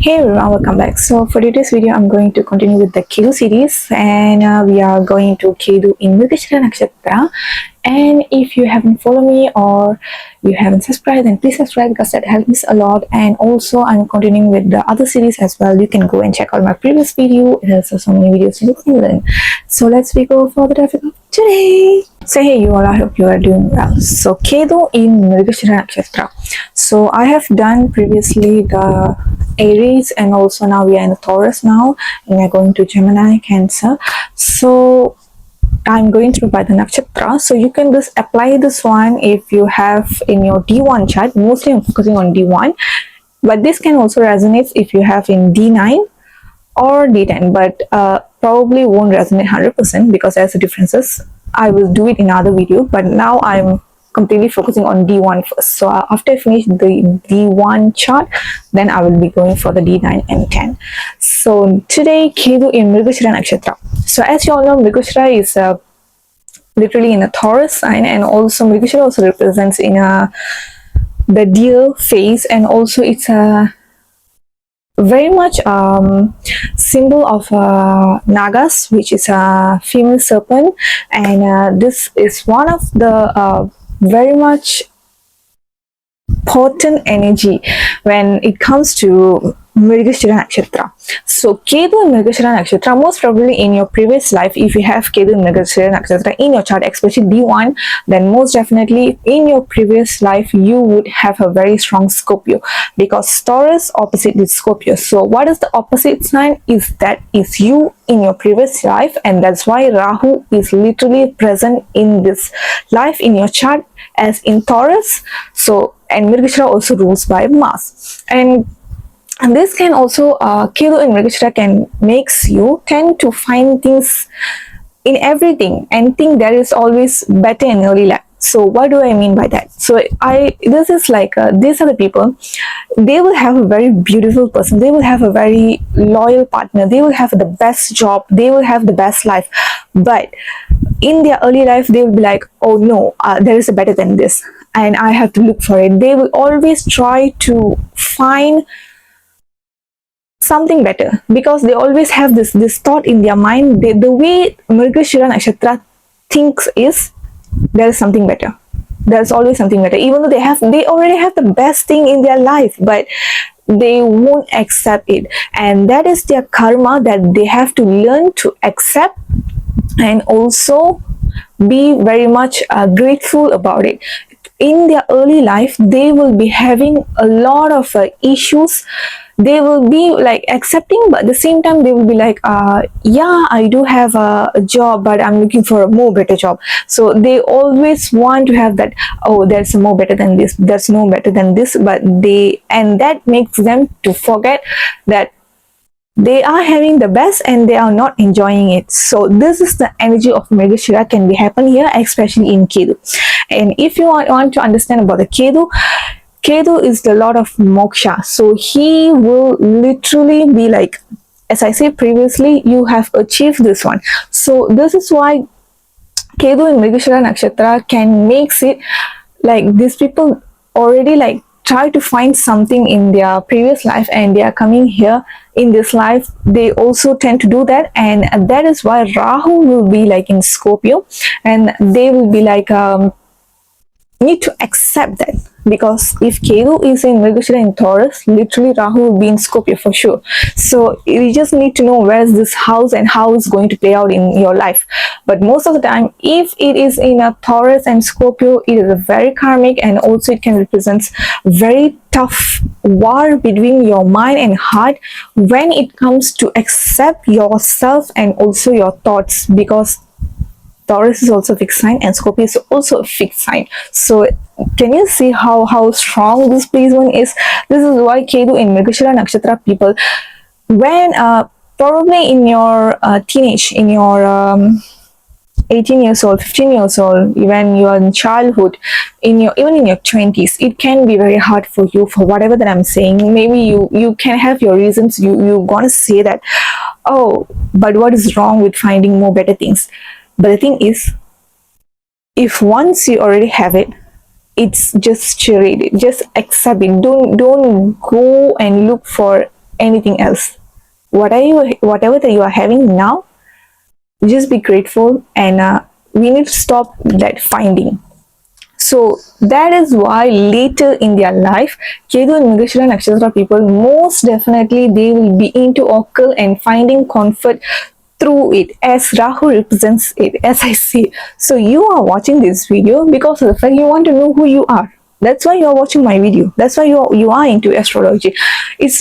Hey everyone, welcome back. So for today's video, I'm going to continue with the Ketu series, and we are going to Ketu in Migashira nakshatra. And if you haven't followed me or you haven't subscribed, then please subscribe because that helps a lot. And also, I'm continuing with the other series as well. You can go and check out my previous video. There's so many videos you can learn. So let's go for the topic of today. So hey you all, I hope you are doing well. So Ketu in Migashira nakshatra. So I have done previously the Aries, and also now we are in the Taurus now, and we are going to Gemini, Cancer. So I'm going through by the nakshatra, so you can just apply this one if you have in your D1 chart. Mostly I'm focusing on D1, but this can also resonate if you have in D9 or D10, but probably won't resonate 100% because there's differences. I will do it in another video, but now I'm completely focusing on D1 first. So after I finish the D1 chart, then I will be going for the D9 and 10. So today, Ketu in Migashira nakshatra. So as you all know, Migashira is literally in a Taurus sign, and also Migashira also represents in the deer phase, and also it's a very much symbol of Nagas, which is a female serpent, and this is one of the very much potent energy when it comes to Migashira nakshatra. So Ketu in Migashira nakshatra, most probably in your previous life, if you have Ketu in Migashira nakshatra in your chart, especially D1, then most definitely in your previous life you would have a very strong Scorpio, because Taurus opposite is Scorpio. So what is the opposite sign? Is that is you in your previous life, and that's why Rahu is literally present in this life in your chart as in Taurus. So and Migashira also rules by Mars, and this can also Ketu in Migashira can makes you tend to find things in everything and think there is always better in early life. So what do I mean by that? So this is like these are the people, they will have a very beautiful person, they will have a very loyal partner, they will have the best job, they will have the best life, but in their early life they will be like, oh no, there is a better than this and I have to look for it. They will always try to find something better because they always have this thought in their mind. The way Migashira nakshatra thinks is there is something better. There's always something better, even though they already have the best thing in their life, but they won't accept it, and that is their karma that they have to learn to accept and also be very much grateful about it. In their early life they will be having a lot of issues. They will be like accepting, but at the same time they will be like, yeah, I do have a job, but I'm looking for a more better job. So they always want to have that, oh, there's more better than this, there's no better than this, but and that makes them to forget that they are having the best and they are not enjoying it. So this is the energy of Migashira can be happen here, especially in Ketu. And if you want to understand about the Ketu is the Lord of Moksha. So he will literally be like, as I said previously, you have achieved this one. So this is why Ketu in Migashira nakshatra can makes it like these people already like try to find something in their previous life and they are coming here in this life. They also tend to do that, and that is why Rahu will be like in Scorpio, and they will be like need to accept that, because if Ketu is in Migashira in Taurus, literally Rahu will be in Scorpio for sure. So you just need to know where is this house and how it's going to play out in your life. But most of the time, if it is in a Taurus and Scorpio, it is a very karmic, and also it can represent very tough war between your mind and heart when it comes to accept yourself and also your thoughts, because Taurus is also a fixed sign and Scorpio is also a fixed sign. So can you see how strong this placement is? This is why Ketu in Migashira nakshatra people, when probably in your teenage, in your 18 years old, 15 years old, when you are in childhood, even in your 20s, it can be very hard for you for whatever that I'm saying. Maybe you can have your reasons. You want to say that, oh, but what is wrong with finding more better things? But the thing is, if once you already have it, it's just charade. Just accept it. Don't go and look for anything else. Whatever that you are having now, just be grateful, and we need to stop that finding. So that is why later in their life, Ketu and Migashira Nakshatra people, most definitely they will be into occult and finding comfort through it, as Rahu represents it, as I say. So you are watching this video because of the fact you want to know who you are. That's why you are watching my video. That's why you are into astrology. It's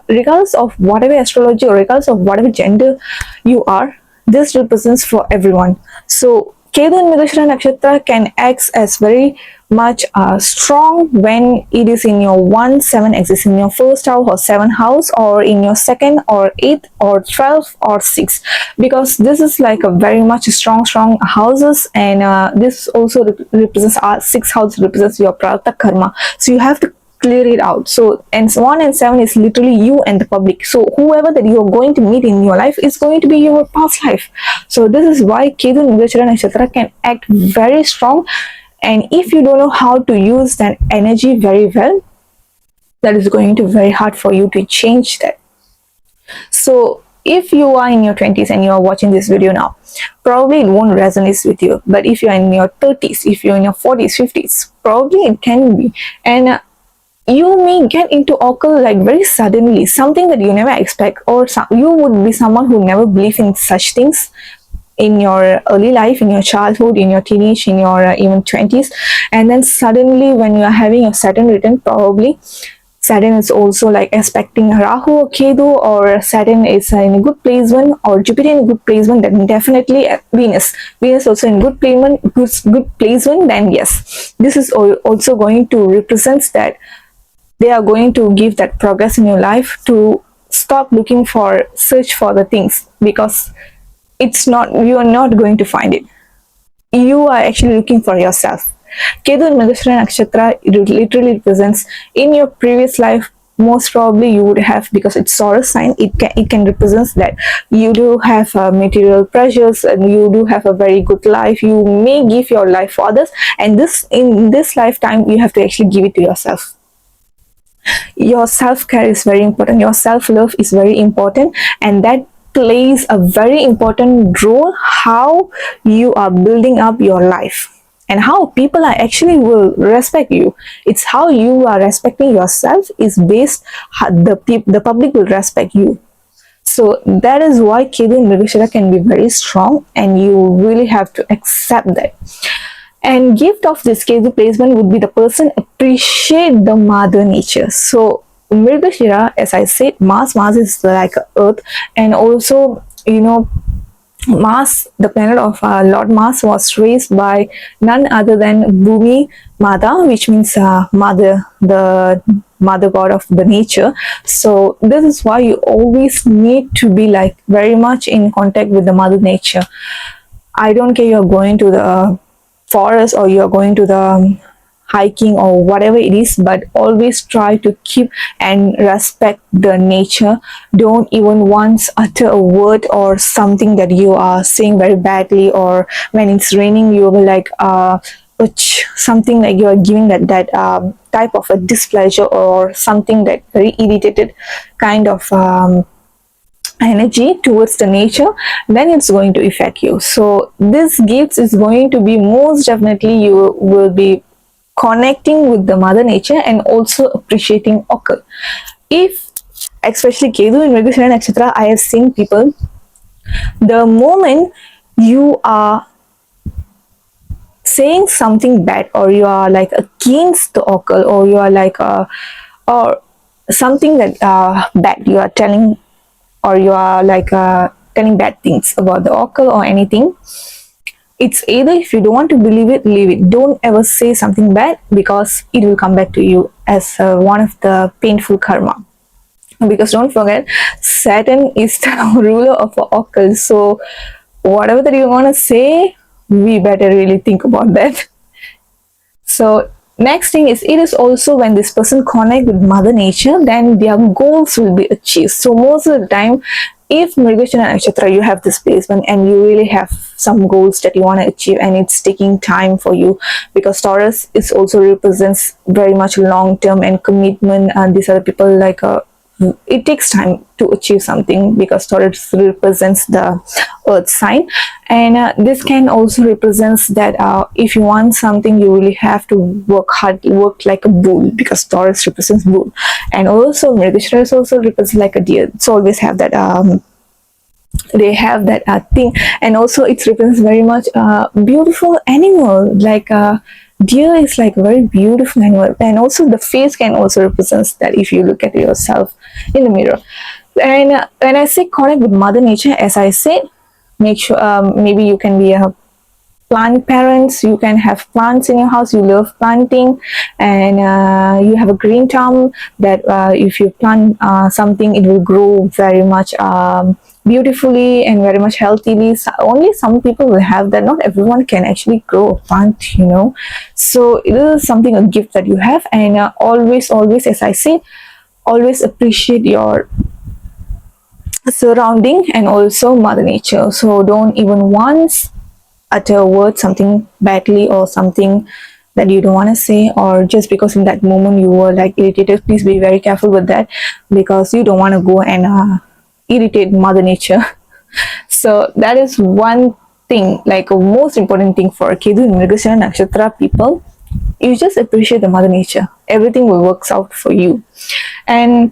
regardless of whatever astrology or regardless of whatever gender you are, this represents for everyone. So Ketu and Migashira Nakshatra can act as very much strong when it is in your 1-7 axis, in your first house or 7th house, or in your 2nd or 8th or 12th or 6th, because this is like a very much strong houses, and this also represents 6th house represents your prarabdha karma. So you have to clear it out. So, and 1 and 7 is literally you and the public. So whoever that you are going to meet in your life is going to be your past life. So this is why Ketu and Migashira Nakshatra can act very strong, and if you don't know how to use that energy very well, that is going to be very hard for you to change that. So if you are in your 20s and you are watching this video now, probably it won't resonate with you. But if you are in your 30s, if you're in your 40s, 50s, probably it can be. And you may get into occult like very suddenly, something that you never expect, or you would be someone who never believe in such things in your early life, in your childhood, in your teenage, in your even 20s, and then suddenly when you are having a Saturn return, probably Saturn is also like aspecting Rahu or Ketu, or Saturn is in a good placement, or Jupiter in a good placement, then definitely Venus also in good placement, then yes, this is also going to represent that they are going to give that progress in your life, to stop looking for search for the things, because it's not, you are not going to find it. You are actually looking for yourself. Ketu and Migashira Nakshatra, it literally represents in your previous life, most probably you would have, because it's Taurus sign, it can represent that you do have material pressures, and you do have a very good life. You may give your life for others, and in this lifetime you have to actually give it to yourself. Your self-care is very important, your self-love is very important, and that plays a very important role how you are building up your life and how people are actually will respect you. It's how you are respecting yourself is based how the public will respect you. So that is why Ketu and Migashira can be very strong, and you really have to accept that. And gift of this Ketu placement would be the person appreciate the mother nature. So Migashira, as I said, Mars is like Earth, and also Mars, the planet of Lord Mars, was raised by none other than Bhumi Mata, which means mother, the mother god of the nature. So this is why you always need to be like very much in contact with the mother nature. I don't care you're going to the forest or you're going to the hiking or whatever it is, but always try to keep and respect the nature. Don't even once utter a word or something that you are saying very badly, or when it's raining you will like something like you are giving that type of a displeasure or something that very irritated kind of energy towards the nature, then it's going to affect you. So this gifts is going to be most definitely you will be connecting with the mother nature and also appreciating occult. If especially Ketu and Migashira Nakshatra, I have seen people, the moment you are saying something bad, or you are like against the occult, or you are like or something that bad you are telling, or you are like telling bad things about the occult or anything, it's either if you don't want to believe it, leave it. Don't ever say something bad, because it will come back to you as one of the painful karma. Because don't forget, Saturn is the ruler of occult. So whatever that you want to say, we better really think about that. So next thing is, it is also when this person connect with mother nature, then their goals will be achieved. So most of the time, if Migashira Nakshatra, you have this placement and you really have some goals that you want to achieve, and it's taking time for you, because Taurus is also represents very much long term and commitment, and these are the people like it takes time to achieve something, because Taurus represents the earth sign, and this can also represents that if you want something, you really have to work hard, work like a bull, because Taurus represents bull. And also Migashira is also represents like a deer. It's always have that they have that thing. And also it represents very much beautiful animal, like deer is like very beautiful animal. And also the face can also represents that, if you look at yourself in the mirror. And when I say connect with mother nature, as I said, make sure maybe you can be a plant parents, you can have plants in your house, you love planting, and you have a green thumb that if you plant something, it will grow very much beautifully and very much healthily. So only some people will have that, not everyone can actually grow a plant, you know. So it is something, a gift that you have. And always, as I say, always appreciate your surrounding and also mother nature. So don't even once utter a word something badly or something that you don't want to say, or just because in that moment you were like irritated. Please be very careful with that, because you don't want to go and irritate mother nature. So that is one thing, like a most important thing for Ketu and Migashira nakshatra people. You just appreciate the mother nature, everything will work out for you. And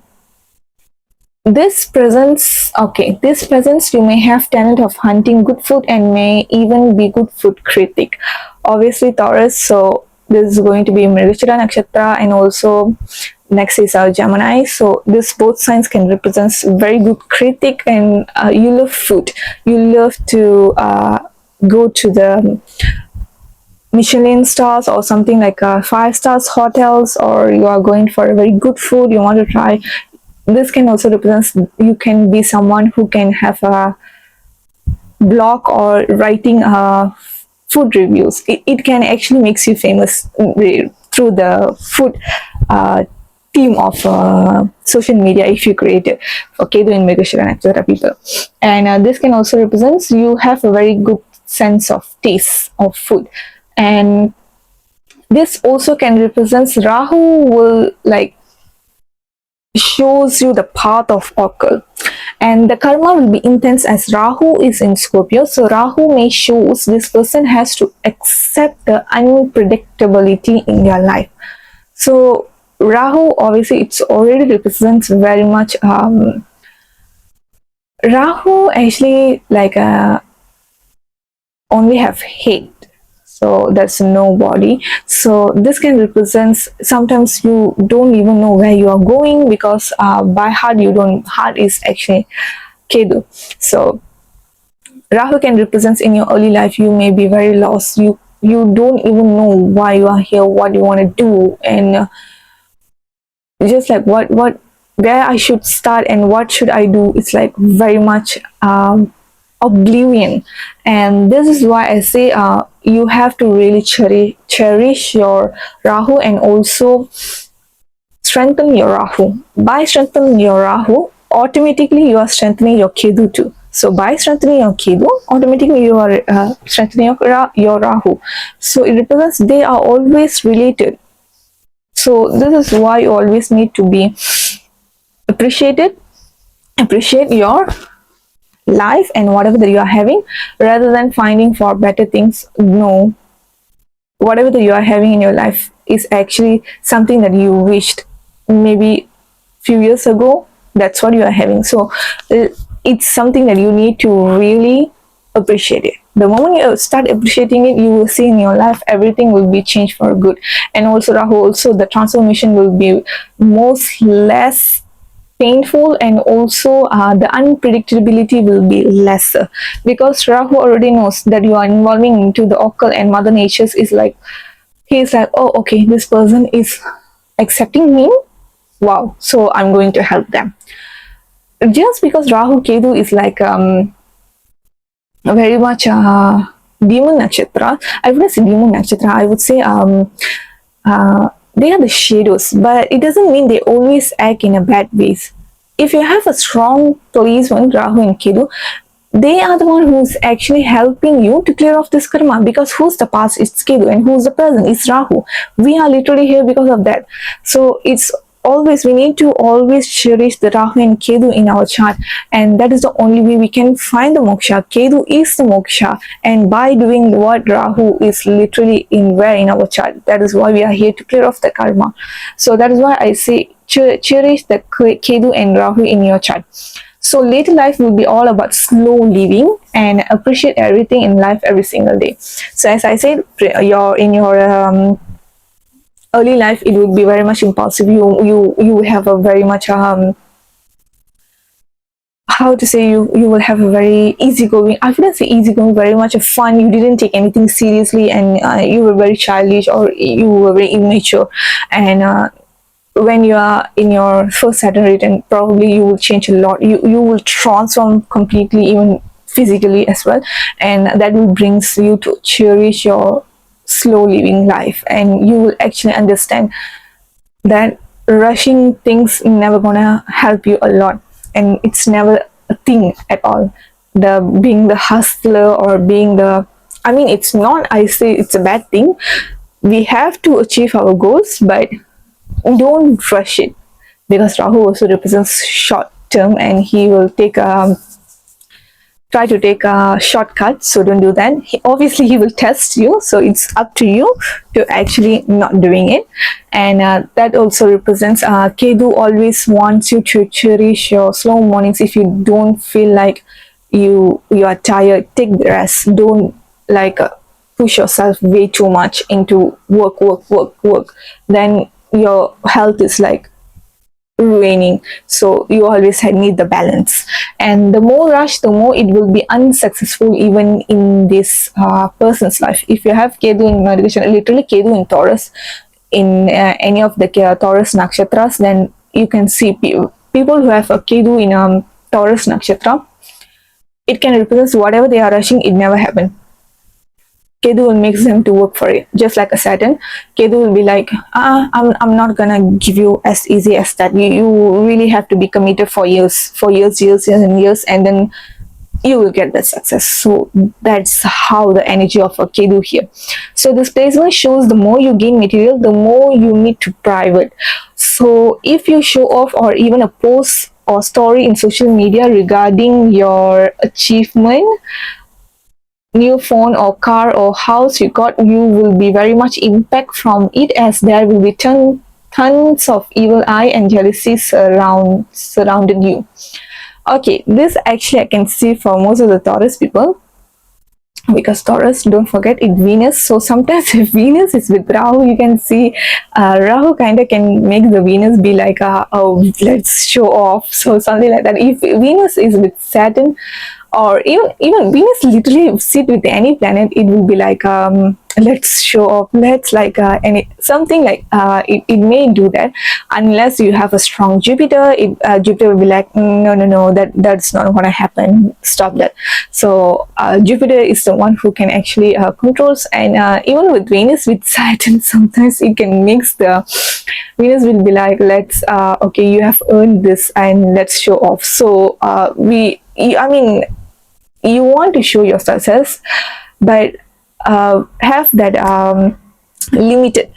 this presents, you may have talent of hunting good food and may even be good food critic. Obviously Taurus, so this is going to be Migashira nakshatra, and also next is our Gemini. So this both signs can represent very good critic, and you love food, you love to go to the Michelin stars or something like 5 stars hotels, or you are going for a very good food, you want to try. This can also represent you can be someone who can have a blog or writing food reviews. It can actually makes you famous through the food team of social media, if you create it for Ketu and Migashira nakshatra people. And this can also represent you have a very good sense of taste of food. And this also can represent Rahu will like shows you the path of occult, and the karma will be intense as Rahu is in Scorpio. So Rahu may shows this person has to accept the unpredictability in their life. So Rahu, obviously it's already represents very much Rahu actually like only have hate, so that's nobody. So this can represent sometimes you don't even know where you are going, because by heart you don't, heart is actually Ketu. So Rahu can represent in your early life you may be very lost, you don't even know why you are here, what you want to do, and just like what where I should start and what should I do. It's like very much oblivion. And this is why I say you have to really cherish your Rahu, and also strengthen your Rahu. By strengthening your Rahu, automatically you are strengthening your Ketu too. So by strengthening your Ketu, automatically you are strengthening your Rahu. So it represents they are always related. So this is why you always need to be appreciate your life and whatever that you are having, rather than finding for better things. No, whatever that you are having in your life is actually something that you wished maybe few years ago. That's what you are having. So it's something that you need to really appreciate it. The moment you start appreciating it, you will see in your life everything will be changed for good. And also Rahu, also the transformation will be most less painful, and also the unpredictability will be lesser, because Rahu already knows that you are involving into the occult, and mother nature's is like, he is like, oh okay, this person is accepting me, wow, so I'm going to help them. Just because Rahu Ketu is like very much demon nakshatra, I wouldn't say demon nakshatra, I would say they are the shadows, but it doesn't mean they always act in a bad ways. If you have a strong placement, Rahu and Ketu, they are the one who's actually helping you to clear off this karma, because who's the past is Ketu and who's the present is Rahu. We are literally here because of that. So it's always, we need to always cherish the Rahu and Ketu in our chart, and that is the only way we can find the moksha. Ketu is the moksha, and by doing what Rahu is literally in where in our chart, that is why we are here to clear off the karma. So that is why I say cherish the Ketu and Rahu in your chart. So later life will be all about slow living and appreciate everything in life every single day. So as I said, in your early life, it would be very much impulsive. You have a very much how to say, you will have a very easygoing, I wouldn't say easygoing, very much of fun. You didn't take anything seriously, and you were very childish, or you were very immature. And when you are in your first Saturn return, probably you will change a lot. You will transform completely, even physically as well, and that will brings you to cherish your slow living life, and you will actually understand that rushing things never gonna help you a lot, and it's never a thing at all. The being the hustler, or being the, I mean, it's not, I say it's a bad thing. We have to achieve our goals, but don't rush it, because Rahu also represents short term, and he will try to take a shortcut. So don't do that. Obviously he will test you, so it's up to you to actually not doing it. And that also represents Ketu always wants you to cherish your slow mornings. If you don't feel like you are tired, take the rest. Don't push yourself way too much into work. Then your health is ruining. So you always need the balance, and the more rush, the more it will be unsuccessful even in this person's life. If you have Ketu in Migashira, literally Ketu in Taurus, in any of the Taurus nakshatras, then you can see people who have a Ketu in Taurus nakshatra, it can represent whatever they are rushing, it never happened. Ketu will make them to work for it, just like a Saturn. Ketu will be like, I'm not gonna give you as easy as that. You really have to be committed for years, and years, and then you will get the success. So that's how the energy of a Ketu here. So this placement shows the more you gain material, the more you need to private. So if you show off, or even a post or story in social media regarding your achievement, new phone or car or house you got, you will be very much impact from it, as there will be tons of evil eye and jealousy surrounded you. Okay, this actually I can see for most of the Taurus people, because Taurus, don't forget, it's Venus. So sometimes if Venus is with Rahu, you can see Rahu kind of can make the Venus be like, oh, let's show off. So something like that. If Venus is with Saturn, or even Venus literally sit with any planet, it will be like, let's show off, let's something like it may do that, unless you have a strong Jupiter. Jupiter will be like, no, that's not gonna happen, stop that. So Jupiter is the one who can actually controls. And even with Venus with Saturn, sometimes it can mix. The Venus will be like, let's okay, you have earned this, and let's show off. So you want to show your success, but have that limited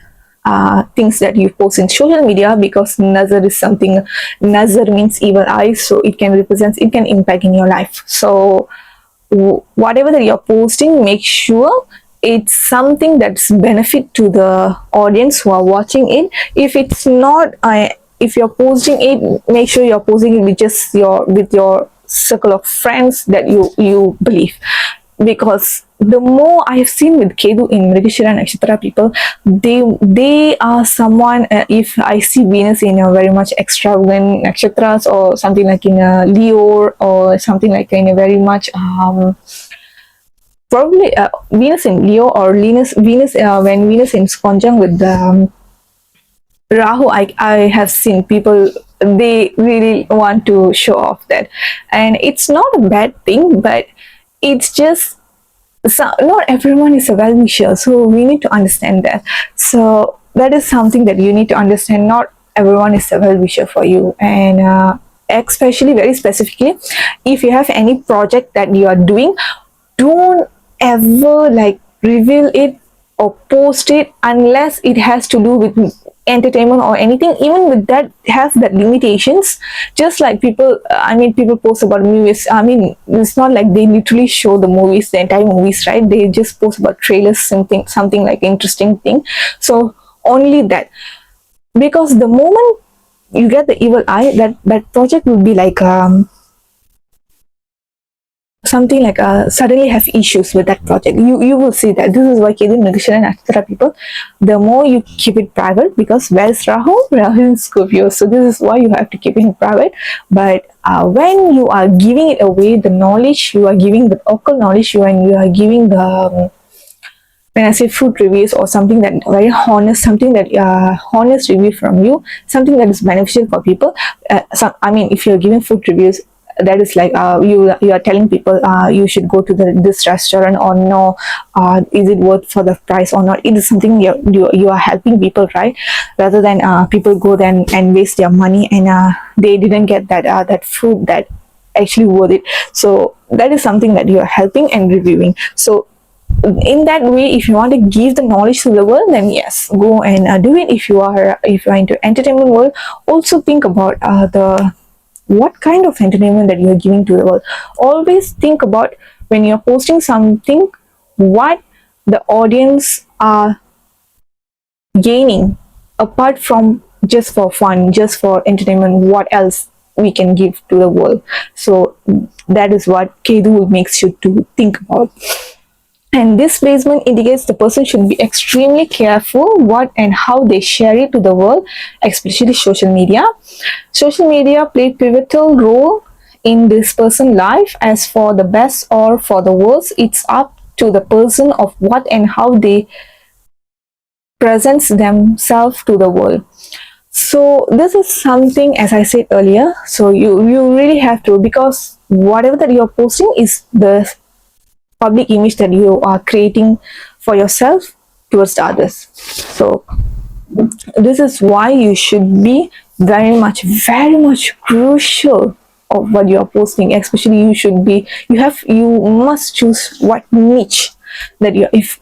things that you post in social media, because nazar is something. Nazar means evil eye, so it can impact in your life. So whatever that you're posting, make sure it's something that's benefit to the audience who are watching it. If it's not, if you're posting it, make sure you're posting it with just your circle of friends that you believe. Because the more I have seen with Ketu in Migashira nakshatra people, they are someone, if I see Venus in a very much extravagant nakshatras, or something like in a Leo, or something like in a very much probably Venus in Leo, or Venus when Venus is conjunct with the Rahu, I have seen people, they really want to show off that. And it's not a bad thing, but it's just, not everyone is a well-wisher, so we need to understand that. So that is something that you need to understand. Not everyone is a well-wisher for you. And especially, very specifically, if you have any project that you are doing, don't ever reveal it or post it unless it has to do with entertainment or anything, even with that, have that limitations. Just like people, people post about movies. It's not like they literally show the movies, the entire movies, right? They just post about trailers, something like interesting thing. So only that, because the moment you get the evil eye, that project will be like something like suddenly have issues with that project. You will see that. This is why Ketu, Migashira and Nakshatra people, the more you keep it private, because where's Rahu in Scorpio, so this is why you have to keep it private. But when you are giving it away, the knowledge you are giving, the occult knowledge, you are giving the when I say food reviews or something that very honest, something that honest review from you, something that is beneficial for people. If you're giving food reviews, that is like you are telling people you should go to this restaurant or no, is it worth for the price or not? It is something you are helping people, right? Rather than people go then and waste their money and they didn't get that food that actually worth it. So that is something that you are helping and reviewing. So in that way, if you want to give the knowledge to the world, then yes, go and do it. If you are into entertainment world, also think about the what kind of entertainment that you are giving to the world. Always think about when you're posting something, what the audience are gaining apart from just for fun, just for entertainment. What else we can give to the world? So that is what Ketu makes you to think about. And this placement indicates the person should be extremely careful what and how they share it to the world, especially social media. Social media play pivotal role in this person's life. As for the best or for the worst, it's up to the person of what and how they presents themselves to the world. So this is something, as I said earlier, so you really have to, because whatever that you're posting is the public image that you are creating for yourself towards the others. So this is why you should be very much crucial of what you are posting. Especially you must choose what niche that you, if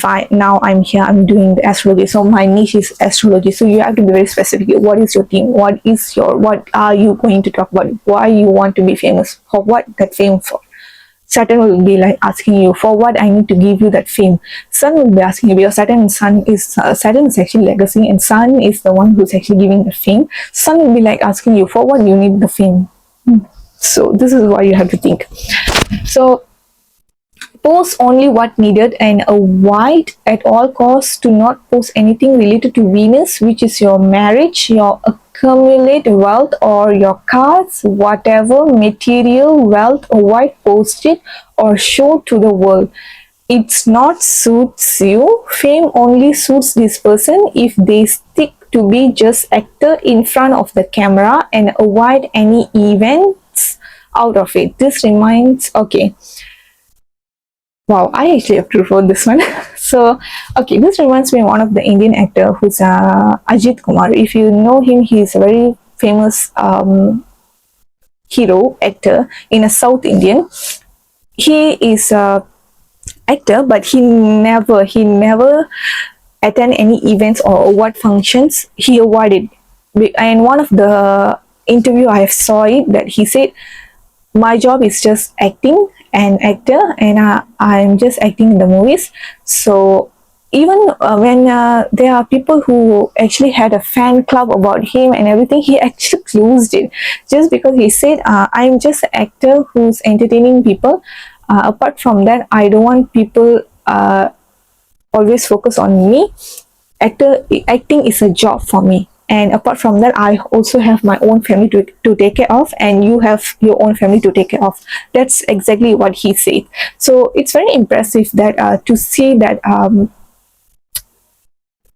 I'm here, I'm doing the astrology, so my niche is astrology, so you have to be very specific. What is your theme? What are you going to talk about? Why you want to be famous? For what that fame for? Saturn will be like asking you, for what I need to give you that fame. Sun will be asking you, because Saturn is actually legacy, and Sun is the one who's actually giving the fame. Sun will be like asking you, for what you need the fame. So this is what you have to think. So post only what needed and avoid at all costs to not post anything related to Venus, which is your marriage, your accumulate wealth, or your cards. Whatever material wealth, avoid post it or show to the world. It's not suits you. Fame only suits this person if they stick to be just actor in front of the camera and avoid any events out of it. This reminds, okay, wow, I actually have to record this one. So, okay, this reminds me of one of the Indian actor who's Ajit Kumar. If you know him, he's a very famous hero actor in a South Indian. He is a actor, but he never attend any events or award functions. He avoided. And one of the interview I saw it that he said, my job is just acting and actor, and I'm just acting in the movies. So even when there are people who actually had a fan club about him and everything, he actually closed it just because he said, I'm just an actor who's entertaining people. Apart from that, I don't want people always focus on me. Acting is a job for me, and apart from that, I also have my own family to take care of, and you have your own family to take care of. That's exactly what he said. So it's very impressive that to see that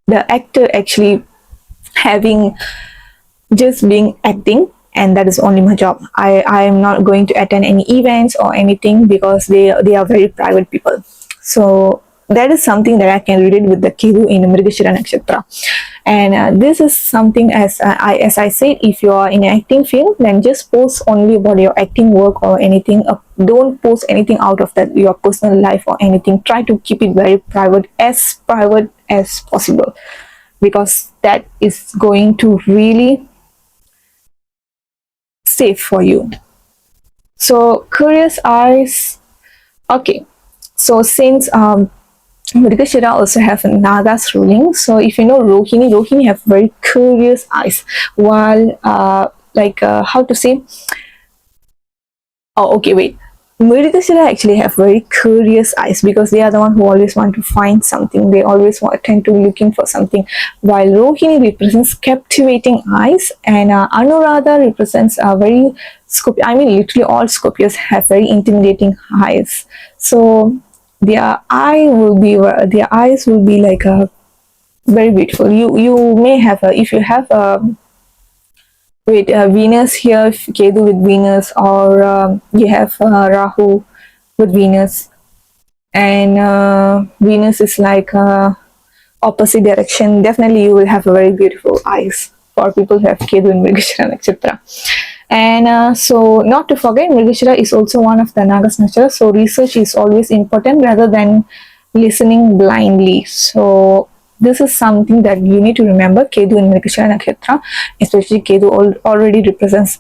the actor actually having just being acting, and that is only my job. I am not going to attend any events or anything because they are very private people. So that is something that I can relate with the Ketu in the Migashira nakshatra. And this is something, as I said, if you are in an acting field, then just post only about your acting work or anything. Don't post anything out of that, your personal life or anything. Try to keep it very private as possible. because that is going to really safe for you. So curious eyes. Okay, so since Migashira also have Naga's ruling. So if you know Rohini have very curious eyes. While how to say? Oh, okay, wait. Migashira actually have very curious eyes because they are the one who always want to find something. They always tend to looking for something. While Rohini represents captivating eyes, and Anuradha represents a very Scorpio. I mean, literally all Scorpios have very intimidating eyes. So their eyes will be like a very beautiful. You may have a, if you have a with Venus here, Ketu with Venus, or you have Rahu with Venus, and Venus is like opposite direction. Definitely, you will have a very beautiful eyes for people who have Ketu in Migashira nakshatra. And so, not to forget, Migashira is also one of the Nagas nakshatra. So, research is always important rather than listening blindly. So, this is something that you need to remember. Ketu in Migashira nakshatra, especially Ketu already represents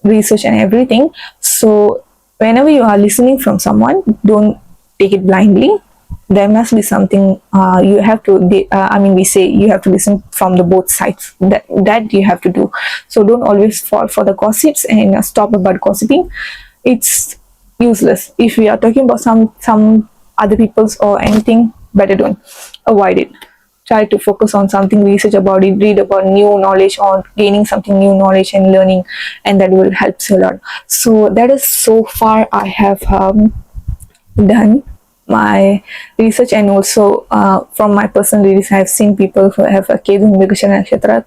research and everything. So, whenever you are listening from someone, don't take it blindly. There must be something you have to we say you have to listen from the both sides. That you have to do. So don't always fall for the gossips and stop about gossiping. It's useless. If we are talking about some other people's or anything, better don't avoid it. Try to focus on something, research about it, read about new knowledge or gaining something new knowledge and learning, and that will help you a lot. So that is so far I have done my research, and also from my personal readings I have seen people who have a Ketu Migashira nakshatra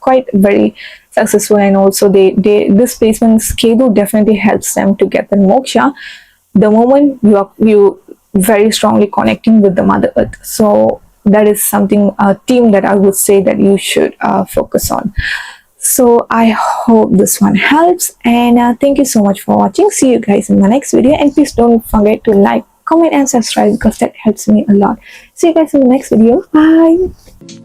quite very successful, and also they this placement Ketu definitely helps them to get the moksha the moment you very strongly connecting with the Mother Earth. So that is something a theme that I would say that you should focus on. So I hope this one helps, and thank you so much for watching. See you guys in my next video, and please don't forget to like, comment and subscribe because that helps me a lot. See you guys in the next video. Bye.